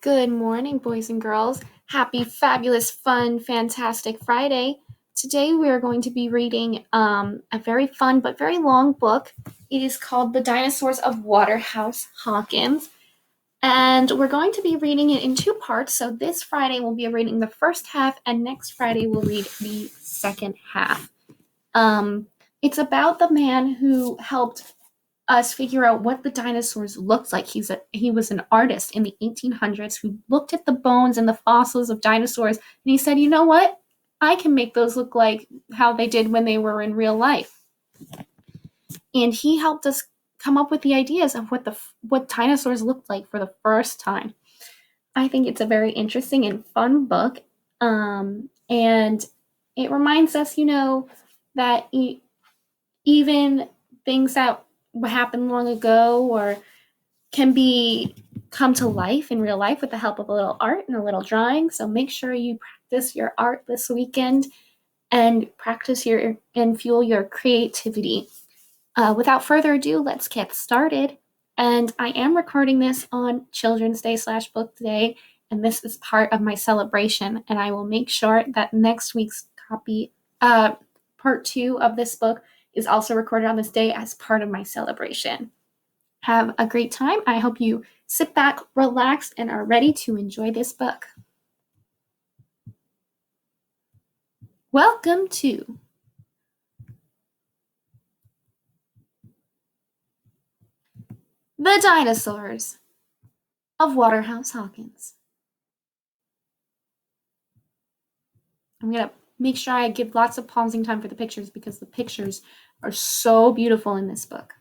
Good morning, boys and girls. Happy, fabulous, fun, fantastic Friday. Today we are going to be reading a very fun but very long book. It is called The Dinosaurs of Waterhouse Hawkins. And we're going to be reading it in two parts. So this Friday we'll be reading the first half, and next Friday we'll read the second half. It's about the man who helped us figure out what the dinosaurs looked like. He was an artist in the 1800s who looked at the bones and the fossils of dinosaurs, and he said, "You know what? I can make those look like how they did when they were in real life." And he helped us come up with the ideas of what dinosaurs looked like for the first time. I think it's a very interesting and fun book, and it reminds us, that even things that happened long ago or can be come to life in real life with the help of a little art and a little drawing. So make sure you practice your art this weekend and and fuel your creativity. Without further ado, let's get started. And I am recording this on Children's Day / Book Day, and this is part of my celebration. And I will make sure that next week's copy, part 2 of this book, is also recorded on this day as part of my celebration. Have a great time. I hope you sit back, relax, and are ready to enjoy this book. Welcome to The Dinosaurs of Waterhouse Hawkins. I'm going to make sure I give lots of pausing time for the pictures because the pictures are so beautiful in this book.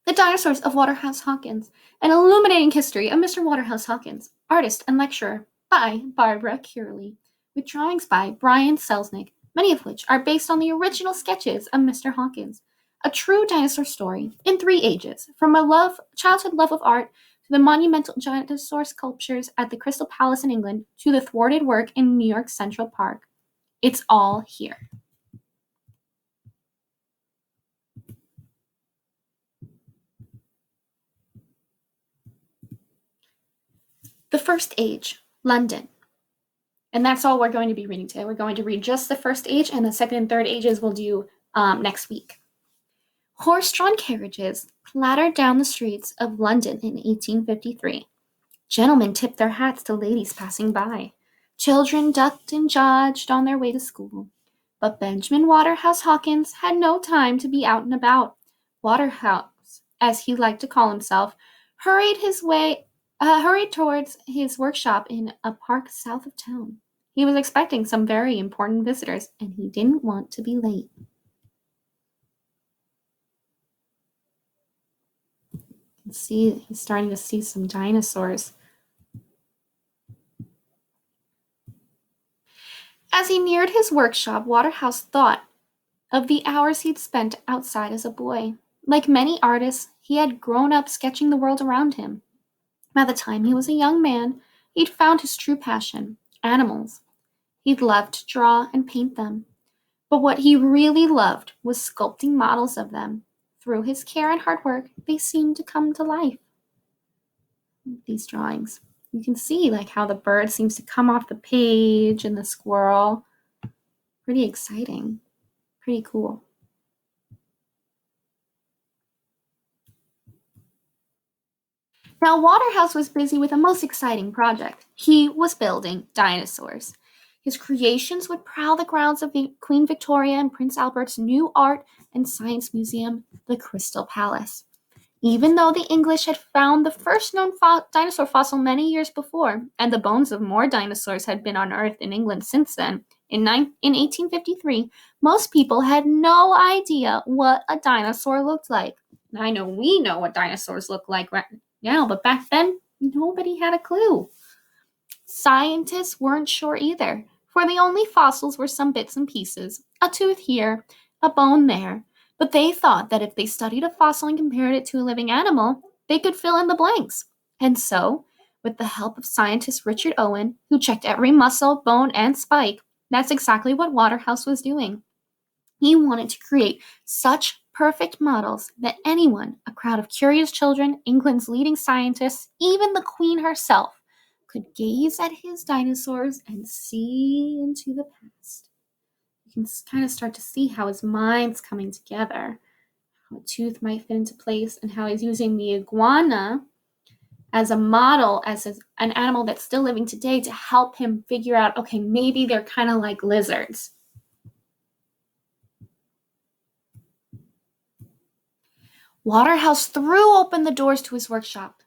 The Dinosaurs of Waterhouse Hawkins, an illuminating history of Mr. Waterhouse Hawkins, artist and lecturer, by Barbara Curley, with drawings by Brian Selznick, many of which are based on the original sketches of Mr. Hawkins. A true dinosaur story in 3 ages, from a childhood love of art to the monumental dinosaur sculptures at the Crystal Palace in England to the thwarted work in New York Central Park. It's all here. The First Age, London. And that's all we're going to be reading today. We're going to read just the first age, and the second and third ages we'll do next week. Horse-drawn carriages clattered down the streets of London in 1853. Gentlemen tipped their hats to ladies passing by. Children ducked and dodged on their way to school. But Benjamin Waterhouse Hawkins had no time to be out and about. Waterhouse, as he liked to call himself, hurried towards his workshop in a park south of town. He was expecting some very important visitors, and he didn't want to be late. You can see he's starting to see some dinosaurs. As he neared his workshop, Waterhouse thought of the hours he'd spent outside as a boy. Like many artists, he had grown up sketching the world around him. By the time he was a young man, he'd found his true passion, animals. He'd loved to draw and paint them. But what he really loved was sculpting models of them. Through his care and hard work, they seemed to come to life. These drawings. You can see how the bird seems to come off the page and the squirrel. Pretty exciting. Pretty cool. Now, Waterhouse was busy with a most exciting project. He was building dinosaurs. His creations would prowl the grounds of Queen Victoria and Prince Albert's new art and science museum, the Crystal Palace. Even though the English had found the first known dinosaur fossil many years before, and the bones of more dinosaurs had been unearthed in England since then, in 1853, most people had no idea what a dinosaur looked like. I know we know what dinosaurs look like right now, but back then, nobody had a clue. Scientists weren't sure either, for the only fossils were some bits and pieces, a tooth here, a bone there, but they thought that if they studied a fossil and compared it to a living animal, they could fill in the blanks. And so, with the help of scientist Richard Owen, who checked every muscle, bone, and spike, that's exactly what Waterhouse was doing. He wanted to create such perfect models that anyone, a crowd of curious children, England's leading scientists, even the Queen herself, could gaze at his dinosaurs and see into the past. You can kind of start to see how his mind's coming together, how a tooth might fit into place, and how he's using the iguana as a model, an animal that's still living today, to help him figure out, okay, maybe they're kind of like lizards. Waterhouse threw open the doors to his workshop.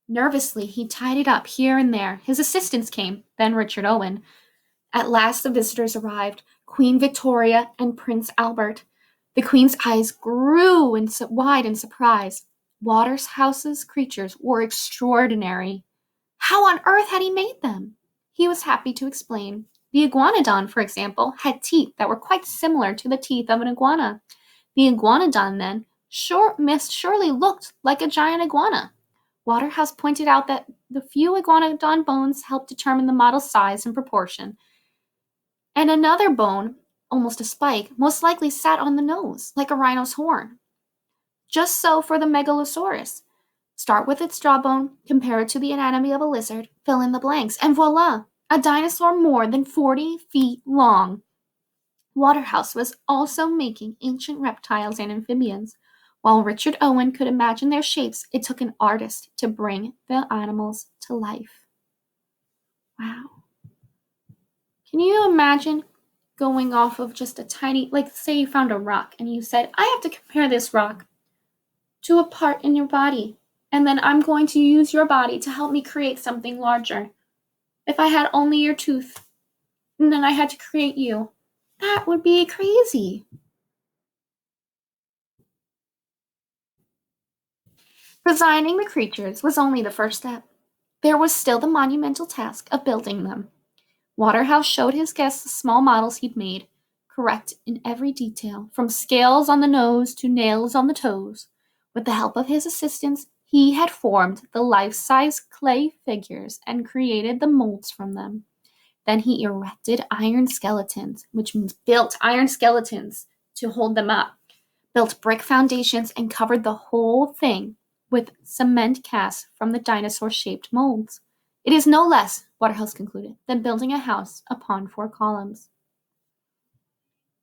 Nervously, he tidied up here and there. His assistants came, then Richard Owen. At last the visitors arrived, Queen Victoria and Prince Albert. The Queen's eyes grew wide in surprise. Waterhouse's creatures were extraordinary. How on earth had he made them? He was happy to explain. The iguanodon, for example, had teeth that were quite similar to the teeth of an iguana. The iguanodon, then, surely looked like a giant iguana. Waterhouse pointed out that the few iguanodon bones helped determine the model's size and proportion, and another bone, almost a spike, most likely sat on the nose, like a rhino's horn. Just so for the megalosaurus. Start with its jawbone, compare it to the anatomy of a lizard, fill in the blanks, and voila! A dinosaur more than 40 feet long. Waterhouse was also making ancient reptiles and amphibians. While Richard Owen could imagine their shapes, it took an artist to bring the animals to life. Wow. Can you imagine going off of just a tiny, like say you found a rock and you said, I have to compare this rock to a part in your body, and then I'm going to use your body to help me create something larger. If I had only your tooth, and then I had to create you, that would be crazy. Designing the creatures was only the first step. There was still the monumental task of building them. Waterhouse showed his guests the small models he'd made, correct in every detail, from scales on the nose to nails on the toes. With the help of his assistants, he had formed the life-size clay figures and created the molds from them. Then he erected iron skeletons, which means built iron skeletons to hold them up, built brick foundations, and covered the whole thing with cement casts from the dinosaur-shaped molds. It is no less, Waterhouse concluded, than building a house upon 4 columns.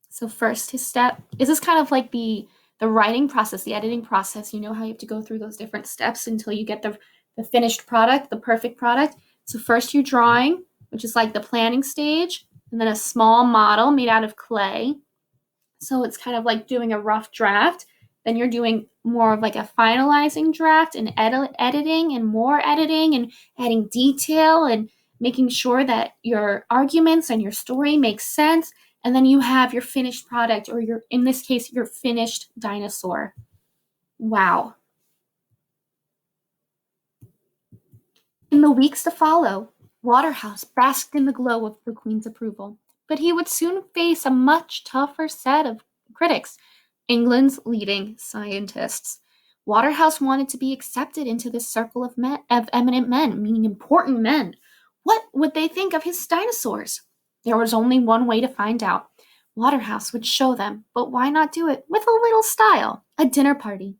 So first, his step, this is kind of like the writing process, the editing process. You know how you have to go through those different steps until you get the finished product, the perfect product. So first you're drawing, which is like the planning stage, and then a small model made out of clay. So it's kind of like doing a rough draft. Then you're doing more of like a finalizing draft and editing and more editing and adding detail and making sure that your arguments and your story makes sense. And then you have your finished product, or in this case, your finished dinosaur. Wow. In the weeks to follow, Waterhouse basked in the glow of the Queen's approval, but he would soon face a much tougher set of critics, England's leading scientists. Waterhouse wanted to be accepted into this circle of eminent men, meaning important men. What would they think of his dinosaurs? There was only one way to find out. Waterhouse would show them, but why not do it with a little style? A dinner party.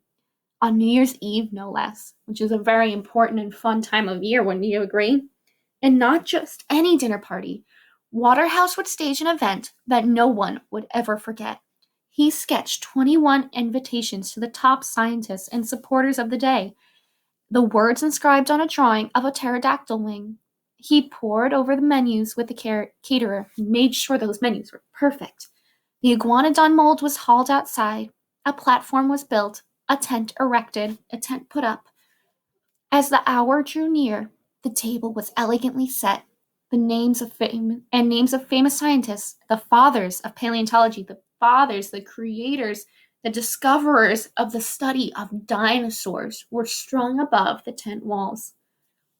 On New Year's Eve, no less, which is a very important and fun time of year, wouldn't you agree? And not just any dinner party. Waterhouse would stage an event that no one would ever forget. He sketched 21 invitations to the top scientists and supporters of the day, the words inscribed on a drawing of a pterodactyl wing. He pored over the menus with the caterer and made sure those menus were perfect. The iguanodon mold was hauled outside. A platform was built, a tent erected, a tent put up. As the hour drew near, the table was elegantly set. The names of famous scientists, the fathers of paleontology, the creators, the discoverers of the study of dinosaurs, were strung above the tent walls.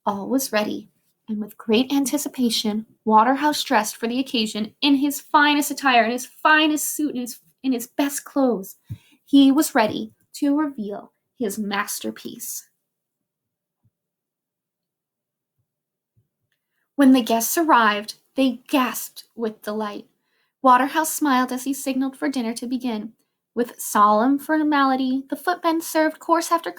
All was ready, and with great anticipation, Waterhouse dressed for the occasion in his finest attire, in his finest suit, in his best clothes. He was ready to reveal his masterpiece. When the guests arrived, they gasped with delight. Waterhouse smiled as he signaled for dinner to begin. With solemn formality, the footmen served course after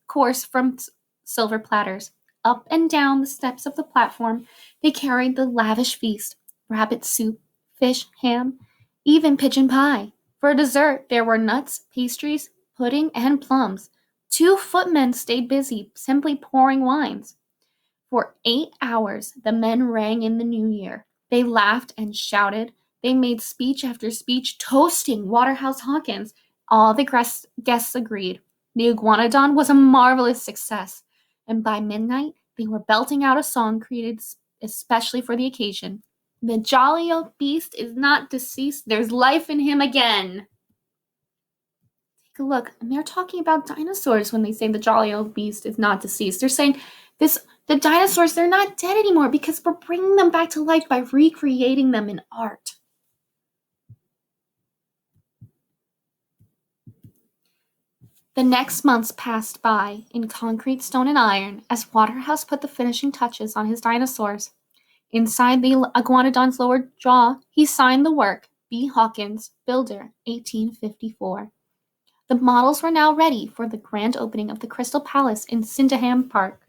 course from silver platters. Up and down the steps of the platform, they carried the lavish feast: rabbit soup, fish, ham, even pigeon pie. For dessert, there were nuts, pastries, pudding, and plums. Two footmen stayed busy, simply pouring wines. For 8 hours, the men rang in the new year. They laughed and shouted. They made speech after speech, toasting Waterhouse Hawkins. All the guests agreed. The iguanodon was a marvelous success, and by midnight, they were belting out a song created especially for the occasion. The jolly old beast is not deceased. There's life in him again. Take a look. And they're talking about dinosaurs when they say the jolly old beast is not deceased. They're saying the dinosaurs, they're not dead anymore because we're bringing them back to life by recreating them in art. The next months passed by in concrete, stone, and iron as Waterhouse put the finishing touches on his dinosaurs. Inside the iguanodon's lower jaw, he signed the work, B. Hawkins, Builder, 1854. The models were now ready for the grand opening of the Crystal Palace in Sydenham Park.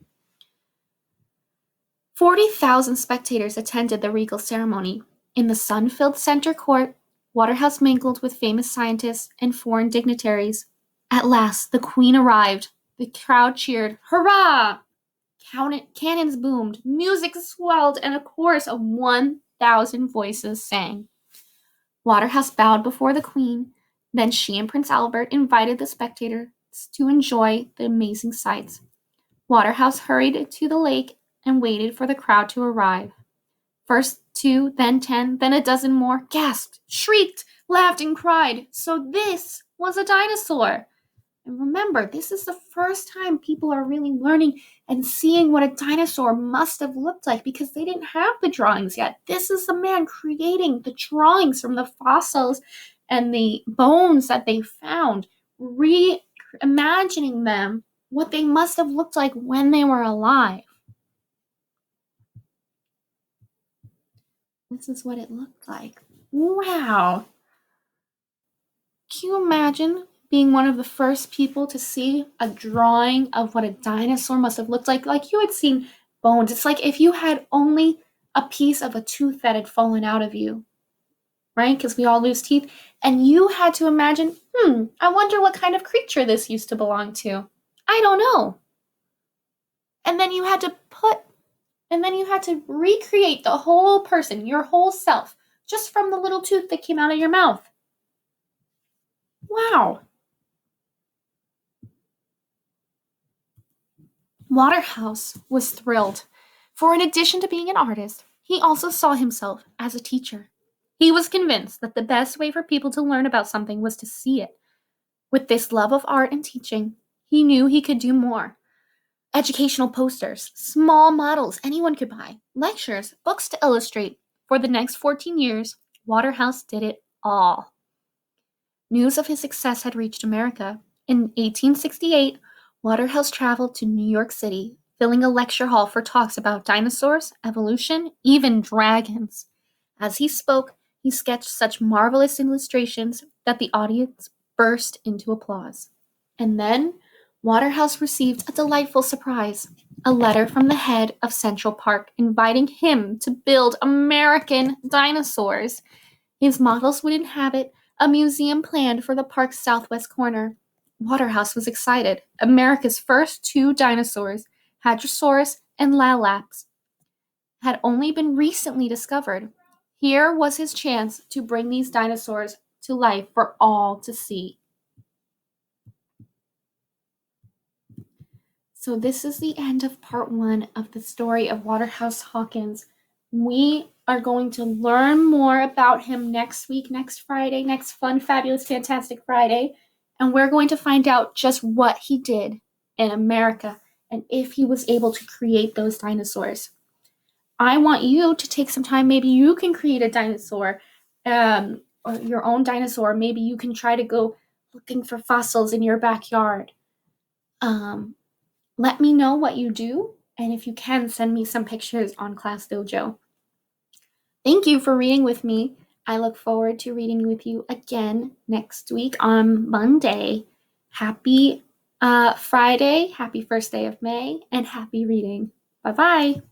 40,000 spectators attended the regal ceremony. In the sun-filled center court, Waterhouse mingled with famous scientists and foreign dignitaries. At last, the Queen arrived. The crowd cheered, "Hurrah!" Cannons boomed, music swelled, and a chorus of 1,000 voices sang. Waterhouse bowed before the Queen. Then she and Prince Albert invited the spectators to enjoy the amazing sights. Waterhouse hurried to the lake and waited for the crowd to arrive. First 2, then 10, then a dozen more gasped, shrieked, laughed, and cried. So this was a dinosaur. And remember, this is the first time people are really learning and seeing what a dinosaur must have looked like because they didn't have the drawings yet. This is the man creating the drawings from the fossils and the bones that they found, reimagining them, what they must have looked like when they were alive. This is what it looked like. Wow. Can you imagine being one of the first people to see a drawing of what a dinosaur must have looked like? Like you had seen bones. It's like if you had only a piece of a tooth that had fallen out of you, right? Because we all lose teeth. And you had to imagine, I wonder what kind of creature this used to belong to. I don't know. And then you had to recreate the whole person, your whole self, just from the little tooth that came out of your mouth. Wow. Waterhouse was thrilled, for in addition to being an artist, he also saw himself as a teacher. He was convinced that the best way for people to learn about something was to see it. With this love of art and teaching, he knew he could do more. Educational posters, small models anyone could buy, lectures, books to illustrate. For the next 14 years, Waterhouse did it all. News of his success had reached America. In 1868, Waterhouse traveled to New York City, filling a lecture hall for talks about dinosaurs, evolution, even dragons. As he spoke, he sketched such marvelous illustrations that the audience burst into applause. And then Waterhouse received a delightful surprise: a letter from the head of Central Park inviting him to build American dinosaurs. His models would inhabit a museum planned for the park's southwest corner. Waterhouse was excited. America's first 2 dinosaurs, Hadrosaurus and Laelaps, had only been recently discovered. Here was his chance to bring these dinosaurs to life for all to see. So this is the end of part 1 of the story of Waterhouse Hawkins. We are going to learn more about him next week, next Friday, next fun, fabulous, fantastic Friday. And we're going to find out just what he did in America and if he was able to create those dinosaurs. I want you to take some time. Maybe you can create a dinosaur, or your own dinosaur. Maybe you can try to go looking for fossils in your backyard. Let me know what you do, and if you can, send me some pictures on Class Dojo. Thank you for reading with me. I look forward to reading with you again next week on Monday. Happy Friday, happy first day of May, and happy reading. Bye bye.